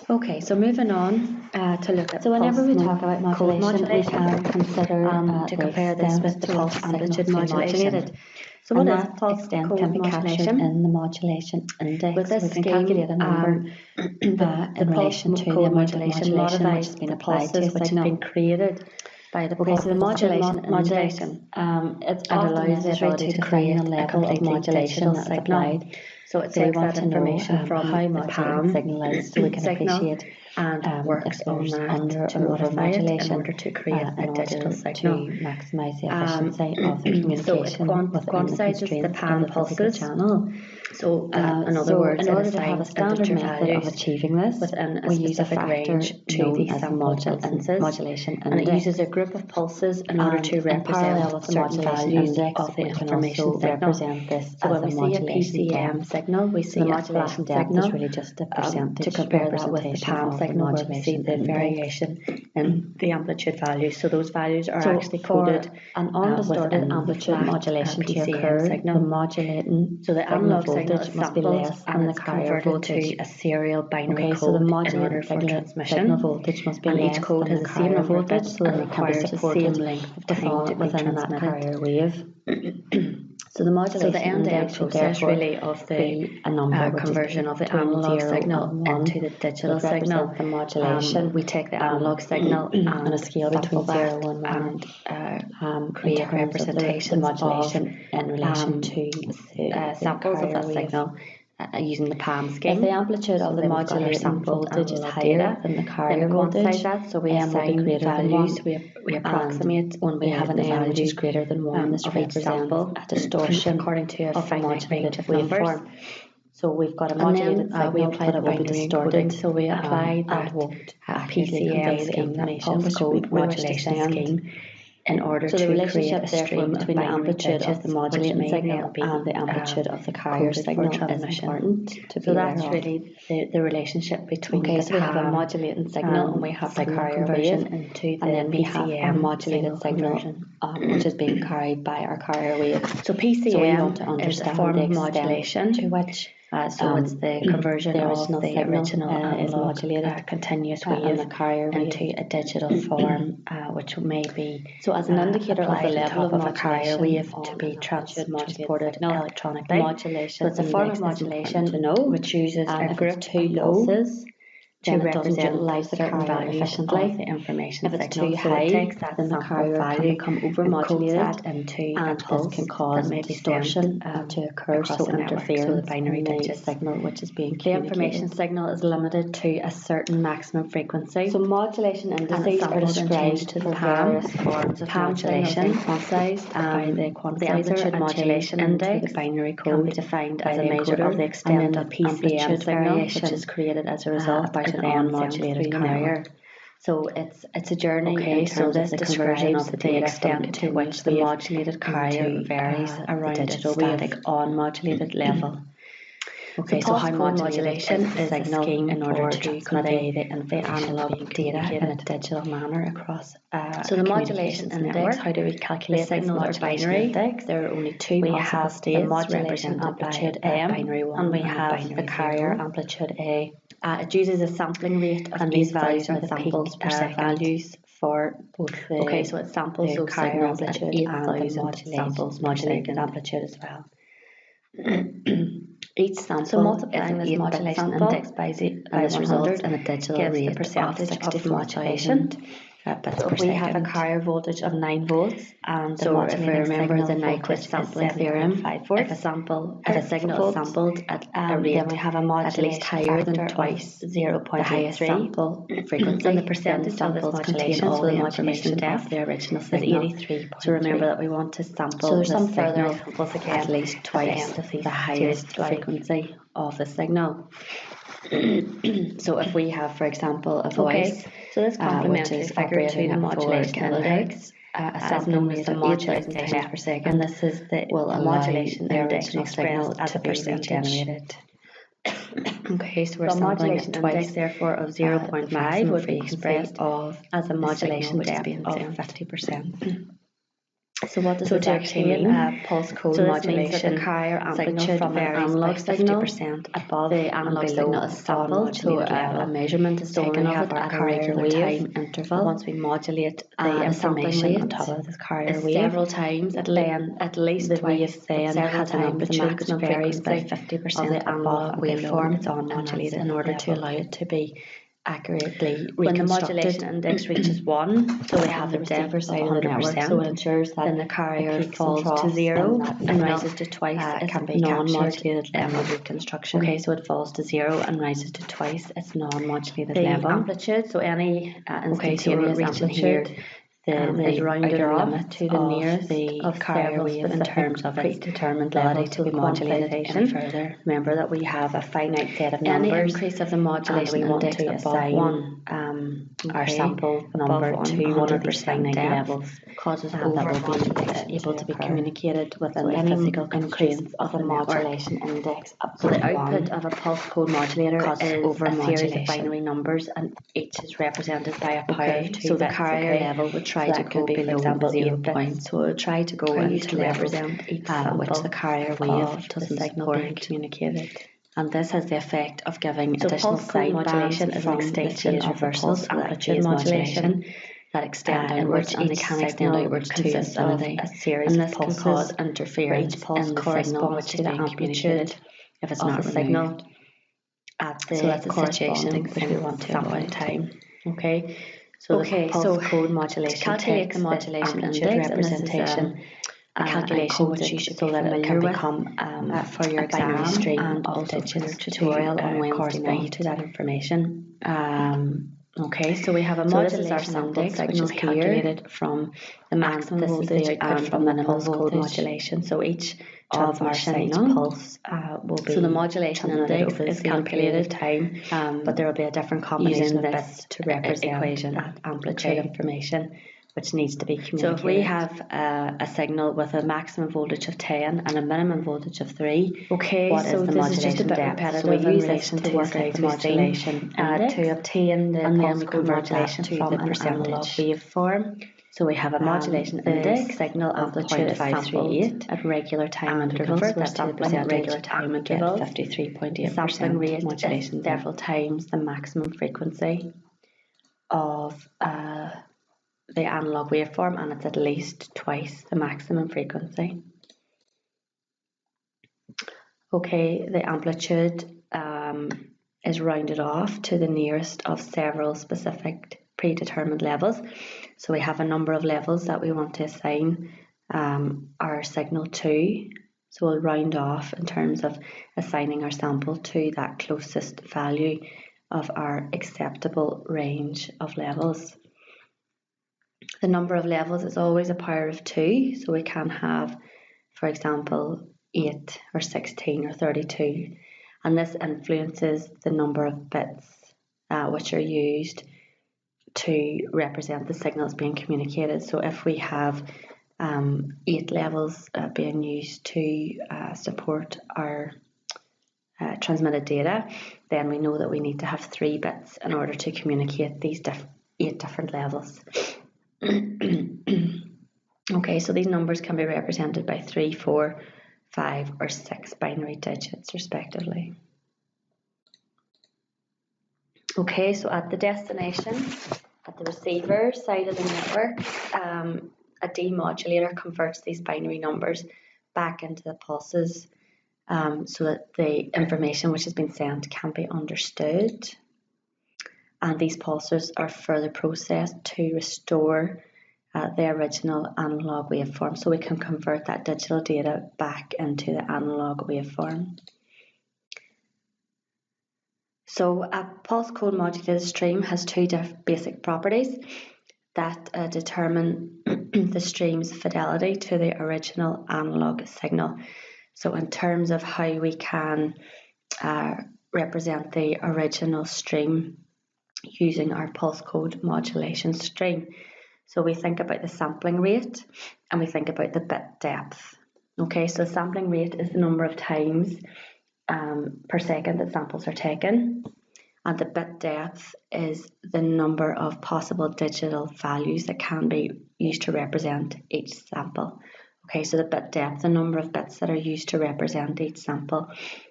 Okay, so moving on to look at So whenever we talk about code modulation, we can consider to compare this with the pulse amplitude modulation. So what is pulse extent code can be captured modulation? in the modulation index. With this we can scheme, calculate a number the in relation to the code amount of modulation modulation which modifies has been the applied to a pulses which have signal. been created by the Okay, so the modulation index, modulation it's and often allows the necessary ability to to define create the a level of completely modulation digital that's signal. applied. So it So we takes want that to know information from how the modulated PAM signal is, so we can signal appreciate and works if on there's that under to or over modify it in modulation order to create a digital signal. to maximise the efficiency of the communication So it within the quantizes the constraints PAM of the physical pulses. channel. So in other words, in it order to have a assigns standard integer method of values achieving this, within a we use a specific factor range to known the as the sampled instances, modulation and it index. uses a group of pulses in order to In parallel represent with the certain modulation values index, of the we can information also signal. represent this So as when a we see a modulation PCM depth. signal, we So see the a modulation flat depth signal is really just a percentage to compare that with the representation PAM of signal the where we see modulation the index. variation in the amplitude values. So those values are So actually for coded an undistorted within the amplitude flat modulation to PCM occur, signal. the modulating So the signal analog signal voltage is must be sampled less and than the it's carrier converted voltage. to a serial binary Okay, so the code in modulating order for signal transmission. voltage must be And less each code than has the the same carrier number of voltage, bits so and that it can be requires the supported same length of time to be within that transmitted. carrier wave. So the modulation So the end-to-end index should process therefore really of the be a number which conversion is of the between analog 0 signal and 1, into the digital would represent signal. the modulation. We take the analog signal on a scale between sample 0 and 1 and create in terms of representations the modulation in relation to the samples of carrier that wave. signal using the PAM scheme. If the amplitude of the then we've got our modulating sampled voltage is analog higher data, than the then carrier we voltage, quantize that, so we M will be assign greater than values, 1. we approximate When we have an the M which is value greater than 1, this of each represents sample a distortion according to a of the finite range modulated of numbers. waveform. So we've got a And modulated then we signal, apply but the it will be binary distorted, encoding, so we apply that and won't accurately PCM convey the scheme, that information pulse code we wish to modulation send. scheme, in order So to the create relationship a therefore stream of between the binary amplitude of digits, the modulating which may signal then be and the amplitude of the carrier coded for signal is transmission. important to be So aware that's of. really the relationship between Okay, the so we have a PAM modulating signal and we have signal carrier conversion, wave into the and then we have our PCM modulated signal conversion. which is being carried by our carrier wave. So PCM So we want to is a understand form the of extent modulation to which so it's the conversion the of the original signal is analog modulated continuous and wave the carrier into wave. a digital form, which may be So as an indicator of the applied on level top of of a carrier modulation wave to on be an amplitude modulated transported signal, electronically. the modulation So it's a form of index is modulation important to know. which uses a If group it's too of low, pulses to then it doesn't represent utilize the certain carrier values efficiently. of the information If it's signal. too So high, it takes that then the sample carrier can value become and codes overmodulated, that into a and this pulse can that cause may be distortion sent to occur, across so the network, so the interference binary in the digits. signal which is being The information communicated. signal is limited to a certain maximum frequency. So modulation and indices it's are sampled and changed described to the for PAM. various forms of PAM signal is then modulation. quantized by the The amplitude quantizer modulation and changed into index the binary can code be defined as as a a measure encoder, of the and extent then of the PCM amplitude signal, which variation is created as a result about is an then sent unmodulated through the carrier. network. So it's a journey Okay, in so terms this of the conversion describes of the the data extent to which the wave modulated carrier into, varies the around its digital wave. static unmodulated level. Okay, So so pulse how code modulated modulation is the is a signal scheme in order for to transmitting convey the analog being data in a communicated? digital manner across So the modulation communications index, network. how do we The calculate signals this are modulation binary. index? There are only two We possible have the states modulation represented amplitude by M, binary 1 and we and have binary the carrier 0. amplitude A. It uses a sampling rate of And 8 these values are thousand the peak samples per second values for both the, okay, so it samples those carrier signals at amplitude and the 8,000 samples per modulated second. amplitude as well. Each sample So multiplying is this an 8-bit modulation sample, index by and this 100 results in a digital gives the rate percentage of of modulation. 64,000 bits So per if we have a second. carrier voltage of 9 volts, And the so if we modulating remember signal the voltage Nyquist is sampling theorem, 7.5 volts. if a signal is sampled at a rate then we have a at modulation least higher than factor twice of the highest 0.83 sample frequency, and the then the percentage of this samples contain modulation, all so the the information modulation depth of the original is signal 83. is So remember 83. that we want to So sample there's the some further signal examples at again least at the twice end of these the highest frequency of the signal. So if we have, for example, a voice, so this complementary which is figure to operating the at 4 modulation kilohertz, index, a sampling rate of 8,000 times times per second, and this is the will allow modulation the index original signal expressed as to a be percentage. regenerated. Okay, so we're The sampling modulation at twice, index, therefore, of the 0.5 maximum would be frequency expressed of as a the modulation signal which is depth being of sent. 50%. So what does So this to actually obtain mean? pulse code So this means that the modulation carrier signal amplitude from an varies analog by signal 50% above the and analog below signal is sampled, so unmodulated level. a measurement is So taken we of have it our at a carrier regular wave. time interval. Once we modulate the sampling information on rate top of this carrier is wave, several times, then at least the twice, wave then several has an times the amplitude which maximum varies by frequency 50% of the above analog and below waveform, its unmodulated in order to level. allow it to be Accurately when the reconstructed. modulation index reaches 1, So we on have the a receiver depth of side of the network, so it 100%. ensures that Then the carrier peaks and falls to troughs 0 in that and signal, rises to twice its can be non-modulated captured in level. the reconstruction. Okay, so it falls to 0 and rises to twice its non-modulated The level. amplitude, so any Okay, so we're instantaneous reaching here amplitude the is rounded outer off limit to the of nearest the of carrier several wave in specific terms of its predetermined ability levels. to So be the modulated any quantization, further. remember that We have a finite set of any numbers, increase of the and modulation we want index to above assign 1, our sample number above to one of these 100% finite depth levels causes that will be over-modulation able to be occur. communicated within So the any physical increase constraints of of the the modulation network. index So above the output 1 of a pulse code modulator causes is a series of over-modulation. binary numbers, and each is represented by a power of 2 So the bits. carrier level would try so to that go could be, for below example, 0 8 bits. points. So it would try to go are into used to levels represent each which sample the carrier of wave the doesn't signal being support. communicated. And this has the effect of giving So additional pulse code sideband modulation is an from the extension phase of the reversals pulse so that amplitude phase modulation that extend in outwards, which and they each can extend signal outwards to consists of infinity. a series And of this can pulses cause where interference each pulse in the signal corresponds which to is the being amplitude communicated if it's of not the signal removed at so the that's the corresponding situation which we single want to sampling avoid. time. Okay, so the Okay, pulse so code to modulation calculate the takes this modulation amplitude index, and this is representation, a calculation encodes which you it should so be that it familiar can with become for your a binary exam stream and of also for your digits tutorial on to Wednesday correspond night. to that information. Okay, so we have a So this is our modulation sample index, which signal is here, calculated from the maximum this is voltage the output and from the the minimum pulse code voltage modulation. So each Of our transmission, each signal. pulse will be So the modulation transmitted index over the is same period of calculated, time, but there will be a different combination using of this bits to represent equation. that amplitude Okay. information, which needs to be communicated. So if we have a signal with a maximum voltage of 10 and a minimum voltage of 3, Okay, what so is the this is just a modulation bit depth? repetitive So we in use this relation to to work out size the we've seen, modulation index, to obtain the and then pulse we code convert that modulation to from the an analog percentage. waveform. So we have a modulation The index signal of amplitude is sampled 0.538 at regular time and we intervals. convert So we're that to the sampling at percentage regular time and get intervals. 53.8% The sampling rate modulation is several times the maximum frequency of the analog waveform, and it's at least twice the maximum frequency. Okay, the amplitude is rounded off to the nearest of several specific predetermined levels. So we have a number of levels that we want to assign our signal to. So we'll round off in terms of assigning our sample to that closest value of our acceptable range of levels. The number of levels is always a power of 2, so we can have, for example, 8 or 16 or 32, and this influences the number of bits which are used to represent the signals being communicated. So if we have 8 levels being used to support our transmitted data, then we know that we need to have 3 bits in order to communicate these 8 different levels. Okay, so these numbers can be represented by 3, 4, 5, or 6 binary digits respectively. Okay, so at the destination, at the receiver side of the network, a demodulator converts these binary numbers back into the pulses so that the information which has been sent can be understood. And these pulses are further processed to restore the original analog waveform, so we can convert that digital data back into the analog waveform. So a pulse code modulated stream has 2 basic properties that determine the stream's fidelity to the original analog signal. So in terms of how we can represent the original stream using our pulse code modulation stream. So we think about the sampling rate and we think about the bit depth. Okay, so sampling rate is the number of times per second that samples are taken, and the bit depth is the number of possible digital values that can be used to represent each sample. Okay, so the bit depth, the number of bits that are used to represent each sample,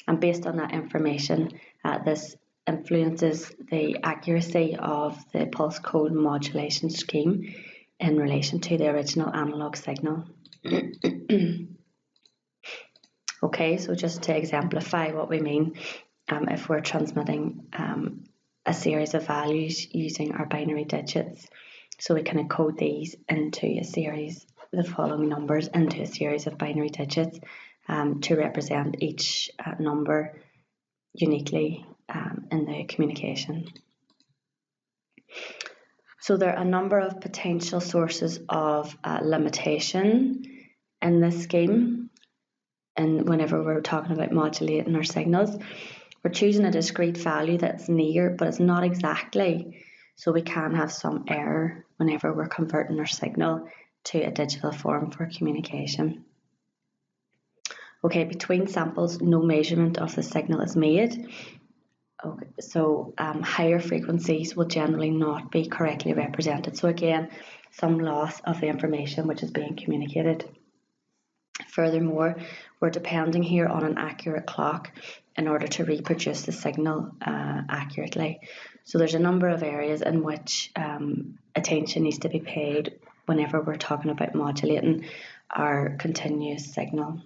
and based on that information, this influences the accuracy of the pulse code modulation scheme in relation to the original analog signal. Okay, so just to exemplify what we mean, if we're transmitting a series of values using our binary digits, so we can encode these into a series, the following numbers into a series of binary digits to represent each number uniquely in the communication. So there are a number of potential sources of limitation in this scheme. And whenever we're talking about modulating our signals, we're choosing a discrete value that's near, but it's not exactly. So we can have some error whenever we're converting our signal to a digital form for communication. Okay, between samples, no measurement of the signal is made. Okay, so higher frequencies will generally not be correctly represented. So again, some loss of the information which is being communicated. Furthermore, we're depending here on an accurate clock in order to reproduce the signal accurately. So there's a number of areas in which attention needs to be paid whenever we're talking about modulating our continuous signal.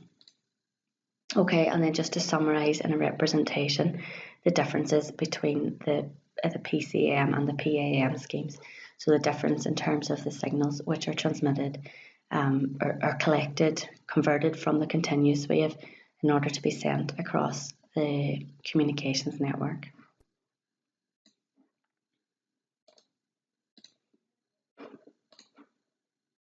Okay, and then just to summarise in a representation, the differences between the PCM and the PAM schemes. So the difference in terms of the signals which are transmitted are collected, converted from the continuous wave in order to be sent across the communications network.